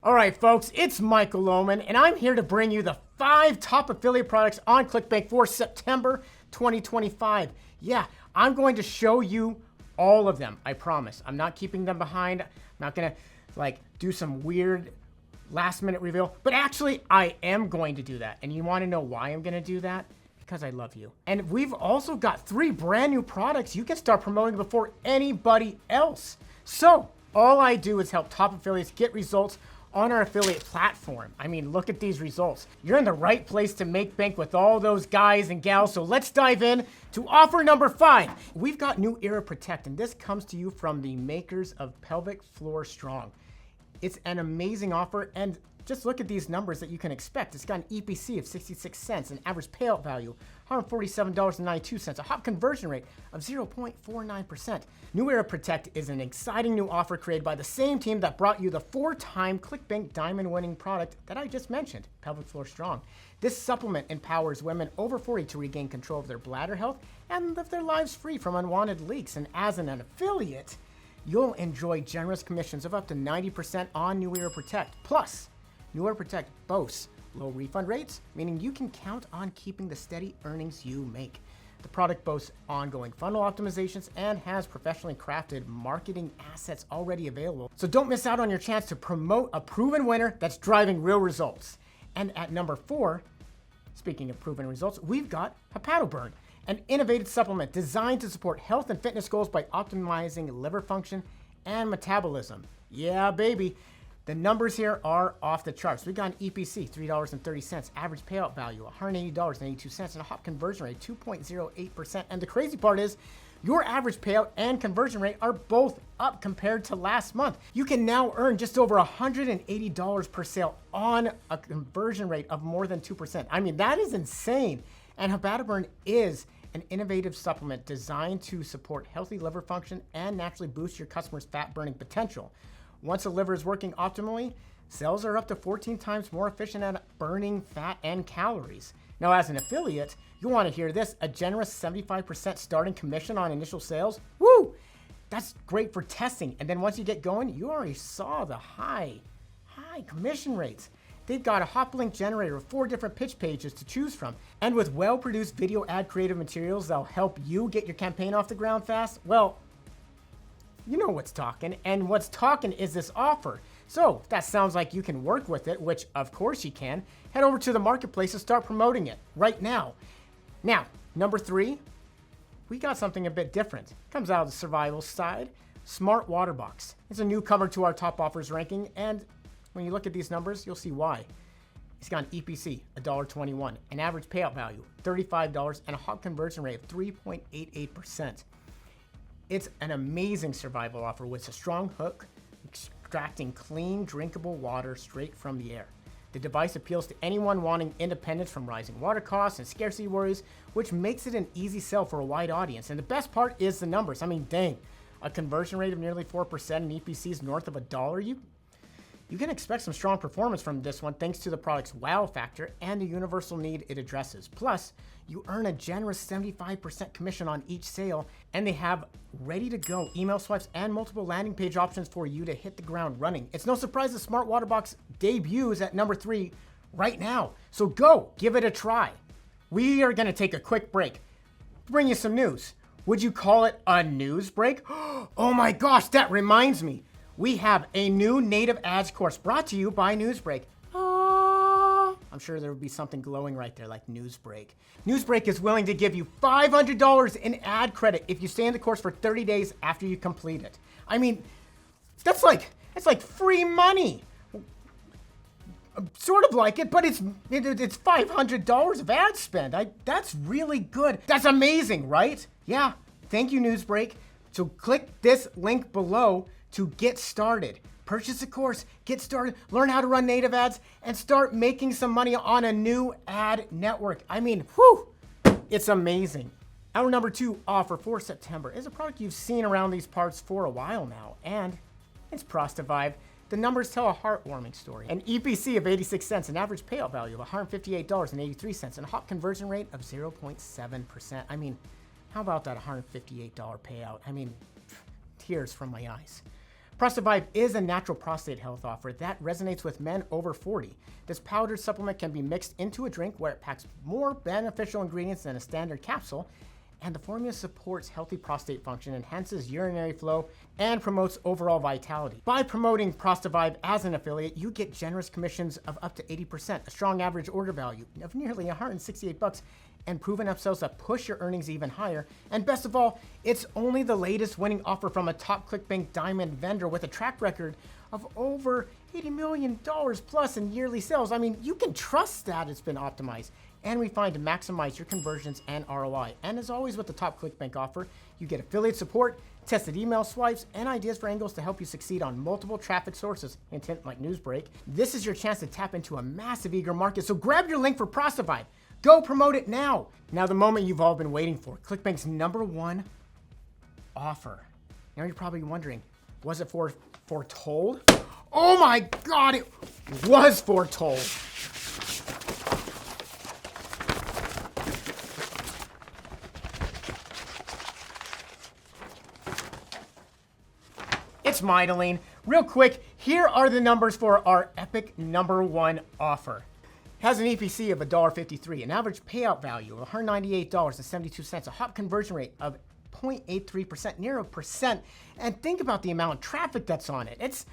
All right, folks, it's Michael Lohman, and I'm here to bring you the 5 top affiliate products on ClickBank for September 2025. Yeah, I'm going to show you all of them, I promise. I'm not keeping them behind. I'm not gonna do some weird last minute reveal, but actually I am going to do that. And you wanna know why I'm gonna do that? Because I love you. And we've also got 3 brand new products you can start promoting before anybody else. So all I do is help top affiliates get results on our affiliate platform. I mean, look at these results. You're in the right place to make bank with all those guys and gals. So let's dive in to offer number 5. We've got New Era Protect, and this comes to you from the makers of Pelvic Floor Strong. It's an amazing offer, and just look at these numbers that you can expect. It's got an EPC of 66 cents, an average payout value, $147.92, a hop conversion rate of 0.49%. New Era Protect is an exciting new offer created by the same team that brought you the 4-time ClickBank Diamond winning product that I just mentioned, Pelvic Floor Strong. This supplement empowers women over 40 to regain control of their bladder health and live their lives free from unwanted leaks. And as an affiliate, you'll enjoy generous commissions of up to 90% on New Era Protect. Plus, New Era Protect boasts low refund rates, meaning you can count on keeping the steady earnings you make. The product boasts ongoing funnel optimizations and has professionally crafted marketing assets already available. So don't miss out on your chance to promote a proven winner that's driving real results. And at number 4, speaking of proven results, we've got Hepatoburn, an innovative supplement designed to support health and fitness goals by optimizing liver function and metabolism. Yeah, baby. The numbers here are off the charts. We got an EPC, $3.30, average payout value, $180.82, and a hop conversion rate, 2.08%. And the crazy part is, your average payout and conversion rate are both up compared to last month. You can now earn just over $180 per sale on a conversion rate of more than 2%. I mean, that is insane. And Hepatoburn is an innovative supplement designed to support healthy liver function and naturally boost your customers' fat burning potential. Once the liver is working optimally, cells are up to 14 times more efficient at burning fat and calories. Now, as an affiliate, you'll want to hear this: a generous 75% starting commission on initial sales. Woo! That's great for testing. And then once you get going, you already saw the high commission rates. They've got a hop link generator with 4 different pitch pages to choose from. And with well-produced video ad creative materials that'll help you get your campaign off the ground fast, well, you know what's talking, and what's talking is this offer. So if that sounds like you can work with it, which of course you can, head over to the marketplace and start promoting it right now. Now, number 3, we got something a bit different. Comes out of the survival side, Smart Water Box. It's a newcomer to our top offers ranking, and when you look at these numbers, you'll see why. It's got an EPC, $1.21, an average payout value, $35, and a hot conversion rate of 3.88%. It's an amazing survival offer with a strong hook, extracting clean, drinkable water straight from the air. The device appeals to anyone wanting independence from rising water costs and scarcity worries, which makes it an easy sell for a wide audience. And the best part is the numbers. I mean, dang, a conversion rate of nearly 4% and EPCs north of $1. You can expect some strong performance from this one thanks to the product's wow factor and the universal need it addresses. Plus, you earn a generous 75% commission on each sale, and they have ready-to-go email swipes and multiple landing page options for you to hit the ground running. It's no surprise the Smart Water Box debuts at number 3 right now. So go, give it a try. We are going to take a quick break. Bring you some news. Would you call it a news break? Oh my gosh, that reminds me. We have a new native ads course brought to you by Newsbreak. I'm sure there would be something glowing right there like Newsbreak. Newsbreak is willing to give you $500 in ad credit if you stay in the course for 30 days after you complete it. I mean, that's like free money. Sort of like it, but it's $500 of ad spend. That's really good. That's amazing, right? Yeah, thank you, Newsbreak. So click this link below to get started. Purchase a course, get started, learn how to run native ads, and start making some money on a new ad network. I mean, whew, it's amazing. Our number 2 offer for September is a product you've seen around these parts for a while now, and it's Prostavive. The numbers tell a heartwarming story. An EPC of 86 cents, an average payout value of $158.83, and a hop conversion rate of 0.7%. I mean, how about that $158 payout? I mean, tears from my eyes. Prostavive is a natural prostate health offer that resonates with men over 40. This powdered supplement can be mixed into a drink where it packs more beneficial ingredients than a standard capsule, and the formula supports healthy prostate function, enhances urinary flow, and promotes overall vitality. By promoting Prostavive as an affiliate, you get generous commissions of up to 80%, a strong average order value of nearly $168, and proven upsells that push your earnings even higher. And best of all, it's only the latest winning offer from a top ClickBank Diamond vendor with a track record of over $80 million plus in yearly sales. I mean, you can trust that it's been optimized and refined to maximize your conversions and ROI. And as always with the top ClickBank offer, you get affiliate support, tested email swipes, and ideas for angles to help you succeed on multiple traffic sources, intent like Newsbreak. This is your chance to tap into a massive eager market, so grab your link for Prostavive. Go promote it now. Now the moment you've all been waiting for, ClickBank's #1 offer. Now you're probably wondering, was it foretold? Oh my God, it was foretold. It's Mydeline. Real quick, here are the numbers for our epic #1 offer. Has an EPC of $1.53, an average payout value of $198.72, a hop conversion rate of 0.83%, near a percent, and think about the amount of traffic that's on it. It's,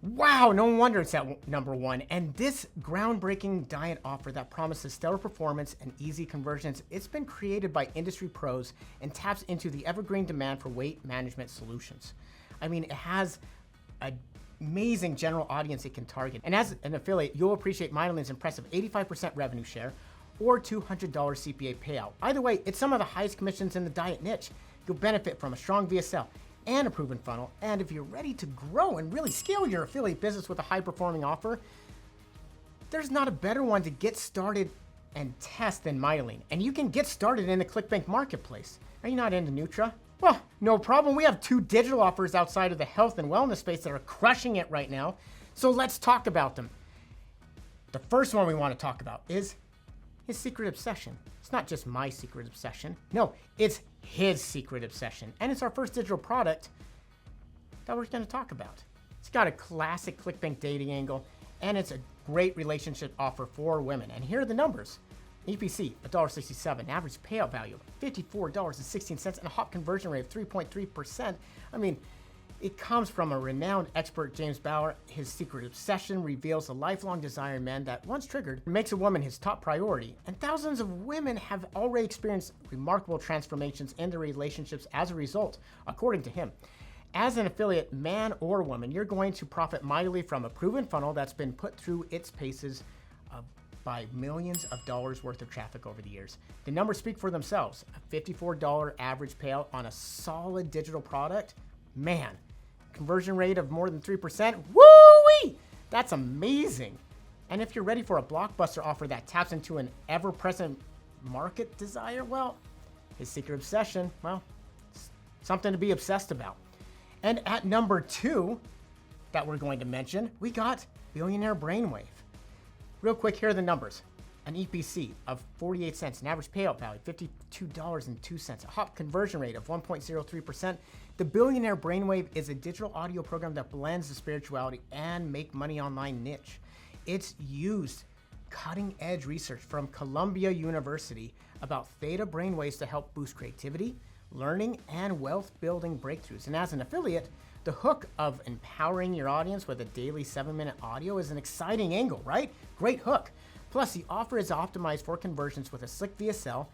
wow, no wonder it's at #1. And this groundbreaking diet offer that promises stellar performance and easy conversions, it's been created by industry pros and taps into the evergreen demand for weight management solutions. I mean, it has an amazing general audience it can target. And as an affiliate, you'll appreciate Mydeline's impressive 85% revenue share or $200 CPA payout. Either way, it's some of the highest commissions in the diet niche. You'll benefit from a strong VSL and a proven funnel. And if you're ready to grow and really scale your affiliate business with a high-performing offer, there's not a better one to get started and test than Mydeline. And you can get started in the ClickBank marketplace. Are you not into Nutra? Well, no problem. We have 2 digital offers outside of the health and wellness space that are crushing it right now. So let's talk about them. The first one we want to talk about is his secret obsession. It's not just my secret obsession. No, it's his secret obsession. And it's our first digital product that we're going to talk about. It's got a classic ClickBank dating angle, and it's a great relationship offer for women. And here are the numbers. EPC, $1.67, average payout value, $54.16, and a hop conversion rate of 3.3%. I mean, it comes from a renowned expert, James Bauer. His secret obsession reveals a lifelong desire in men that, once triggered, makes a woman his top priority. And thousands of women have already experienced remarkable transformations in their relationships as a result, according to him. As an affiliate, man or woman, you're going to profit mightily from a proven funnel that's been put through its paces by millions of dollars worth of traffic over the years. The numbers speak for themselves. A $54 average payout on a solid digital product. Man, conversion rate of more than 3%. Woo-wee! That's amazing. And if you're ready for a blockbuster offer that taps into an ever-present market desire, well, his secret obsession, well, something to be obsessed about. And at #2 that we're going to mention, we got Billionaire Brainwave. Real quick, here are the numbers. An EPC of 48 cents, an average payout value, $52.02, a hop conversion rate of 1.03%. The Billionaire Brainwave is a digital audio program that blends the spirituality and make money online niche. It's used cutting-edge research from Columbia University about theta brainwaves to help boost creativity, learning, and wealth-building breakthroughs. And as an affiliate, the hook of empowering your audience with a daily 7-minute audio is an exciting angle, right? Great hook. Plus, the offer is optimized for conversions with a slick VSL,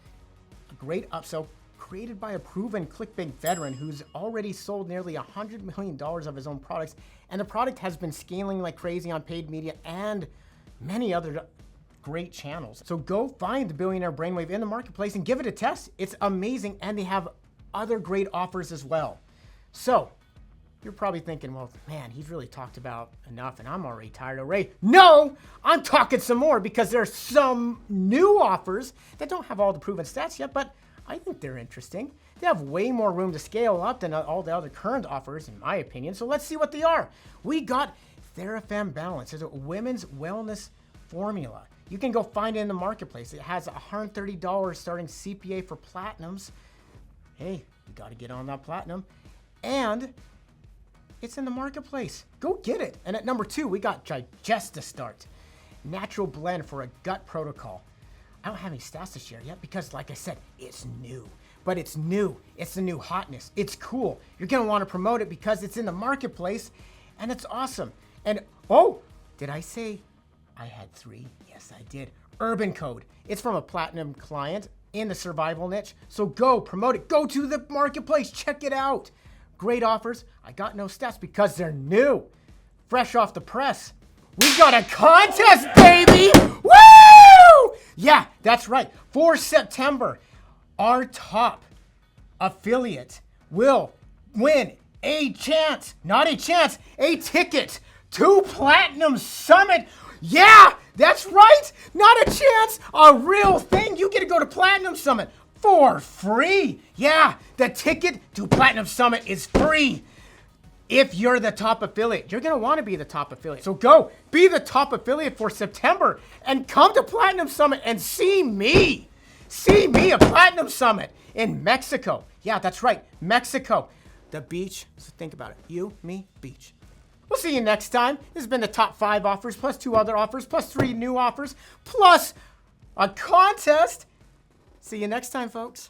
a great upsell created by a proven ClickBank veteran who's already sold nearly $100 million of his own products, and the product has been scaling like crazy on paid media and many other great channels. So go find the Billionaire Brainwave in the marketplace and give it a test. It's amazing, and they have other great offers as well. So, you're probably thinking, well, man, he's really talked about enough and I'm already tired already. No, I'm talking some more because there's some new offers that don't have all the proven stats yet, but I think they're interesting. They have way more room to scale up than all the other current offers, in my opinion. So let's see what they are. We got TheraFem Balance. It's a women's wellness formula. You can go find it in the marketplace. It has $130 starting CPA for platinums. Hey, you got to get on that platinum. And It's in the marketplace. Go get it. And at number 2, we got Digestastart, natural blend for a gut protocol. I don't have any stats to share yet because, like I said, it's new. But it's new. It's the new hotness. It's cool. You're going to want to promote it because it's in the marketplace and it's awesome. And, oh, did I say I had 3? Yes, I did. Urban Code. It's from a platinum client in the survival niche. So go promote it. Go to the marketplace. Check it out. Great offers. I got no stats because they're new. Fresh off the press. We got a contest, baby! Woo! Yeah, that's right. For September, our top affiliate will win a chance, not a chance, a ticket to Platinum Summit. Yeah, that's right. Not a chance, a real thing. You get to go to Platinum Summit for free. Yeah, the ticket to Platinum Summit is free. If you're the top affiliate, you're going to want to be the top affiliate. So go be the top affiliate for September and come to Platinum Summit and see me. See me at Platinum Summit in Mexico. Yeah, that's right, Mexico. The beach, so think about it. You, me, beach. We'll see you next time. This has been the top 5 offers, plus 2 other offers, plus 3 new offers, plus a contest. See you next time, folks.